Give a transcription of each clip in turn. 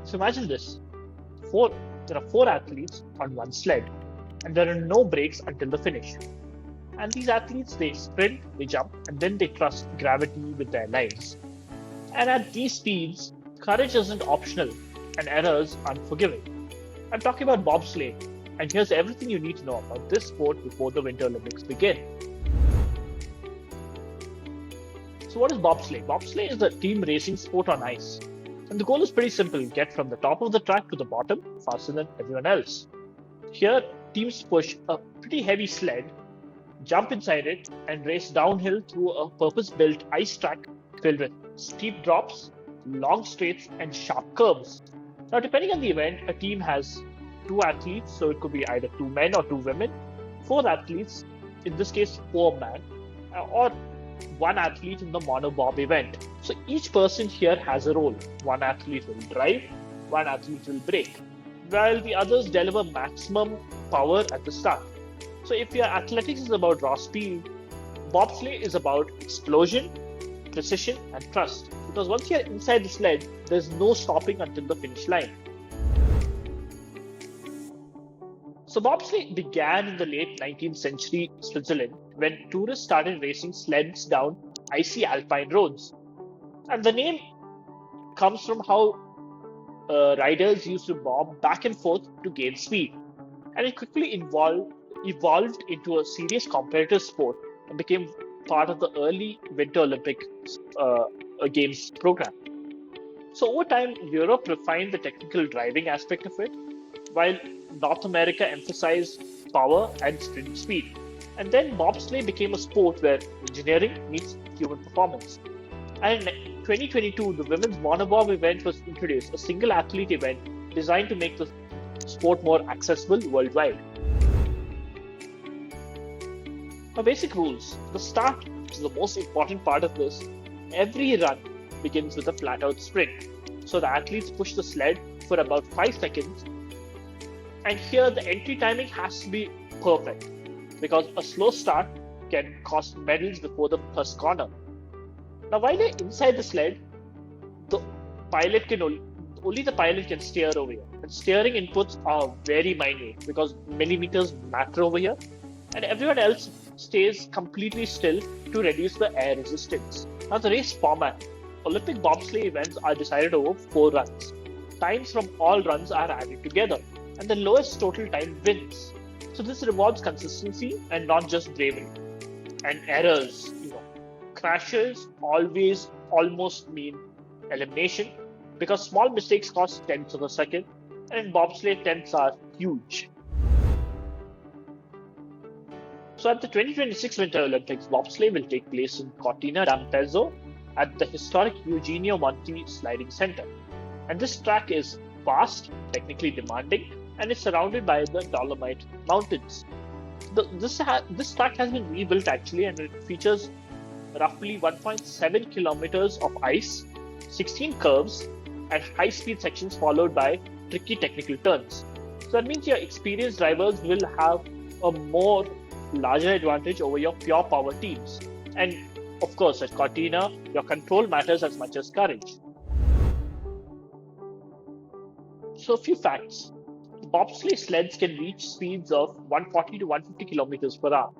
So imagine this. Four, there are four athletes on one sled, and there are no breaks until the finish. And these athletes, they sprint, they jump, and then they trust gravity with their lives. And at these speeds, courage isn't optional, and errors unforgiving. I'm talking about bobsleigh, and here's everything you need to know about this sport before the Winter Olympics begin. So what is bobsleigh? Bobsleigh is a team racing sport on ice. And the goal is pretty simple: get from the top of the track to the bottom faster than everyone else. Here, teams push a pretty heavy sled, jump inside it, and race downhill through a purpose-built ice track filled with steep drops, long straights, and sharp curves. Now, depending on the event, a team has two athletes, so it could be either two men or two women, four athletes, in this case, four men, or one athlete in the monobob event. So each person here has a role. One athlete will drive, one athlete will brake, while the others deliver maximum power at the start. So if your athletics is about raw speed, bobsleigh is about explosion, precision, and trust. Because once you're inside the sled, there's no stopping until the finish line. So bobsleigh began in the late 19th century Switzerland when tourists started racing sleds down icy alpine roads. And the name comes from how riders used to bob back and forth to gain speed. And it quickly evolved into a serious competitive sport and became part of the early Winter Olympic Games program. So over time, Europe refined the technical driving aspect of it, while North America emphasized power and sprint speed. And then bobsleigh became a sport where engineering meets human performance. And in 2022, the women's monobob event was introduced, a single athlete event designed to make the sport more accessible worldwide. Now, basic rules. The start is the most important part of this. Every run begins with a flat-out sprint. So the athletes push the sled for about 5 seconds. And here the entry timing has to be perfect, because a slow start can cost medals before the first corner. Now, while you're inside the sled, the pilot can only the pilot can steer over here. And steering inputs are very minute because millimeters matter over here, and everyone else stays completely still to reduce the air resistance. Now, the race format. Olympic bobsleigh events are decided over 4 runs. Times from all runs are added together, and the lowest total time wins. So this rewards consistency and not just bravery. And errors, crashes always almost mean elimination, because small mistakes cost tenths of a second, and in bobsleigh tenths are huge. So at the 2026 Winter Olympics, bobsleigh will take place in Cortina d'Ampezzo at the historic Eugenio Monti Sliding Center. And this track is vast, technically demanding, and is surrounded by the Dolomite Mountains. This track has been rebuilt actually, and it features roughly 1.7 kilometers of ice, 16 curves, and high-speed sections followed by tricky technical turns. So that means your experienced drivers will have a more larger advantage over your pure power teams. And of course, at Cortina, your control matters as much as courage. So a few facts. Bobsleigh sleds can reach speeds of 140 to 150 kilometers per hour.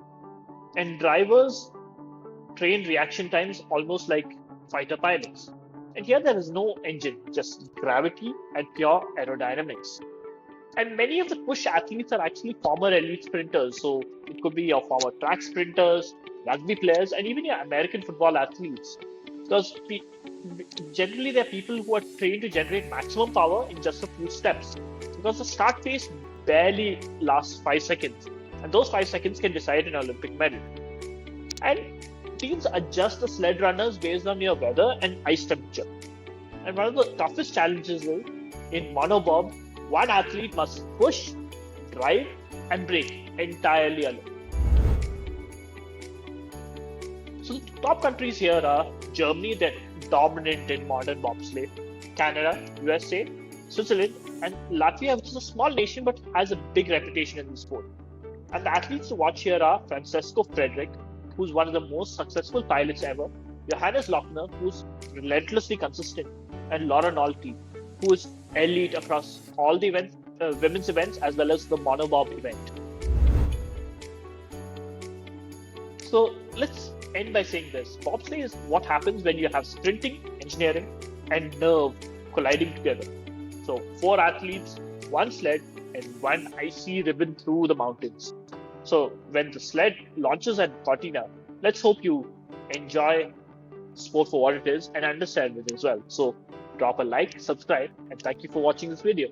And drivers train reaction times almost like fighter pilots. And here there is no engine, just gravity and pure aerodynamics. And many of the push athletes are actually former elite sprinters. So it could be your former track sprinters, rugby players, and even your American football athletes. Because generally they're people who are trained to generate maximum power in just a few steps. Because the start phase barely lasts 5 seconds. And those 5 seconds can decide an Olympic medal. And teams adjust the sled runners based on your weather and ice temperature. And one of the toughest challenges is, in monobob, one athlete must push, drive, and brake entirely alone. So the top countries here are Germany, they're dominant in modern bobsleigh, Canada, USA, Switzerland, and Latvia, which is a small nation but has a big reputation in the sport. And the athletes to watch here are Francesco Frederick, who's one of the most successful pilots ever, Johannes Lochner, who's relentlessly consistent, and Laura Nolte, who is elite across all the events, women's events, as well as the monobob event. So let's end by saying this. Bobsleigh is what happens when you have sprinting, engineering, and nerve colliding together. So 4 athletes, one sled, and one icy ribbon through the mountains. So when the sled launches at Cortina, let's hope you enjoy sport for what it is and understand it as well. So drop a like, subscribe, and thank you for watching this video.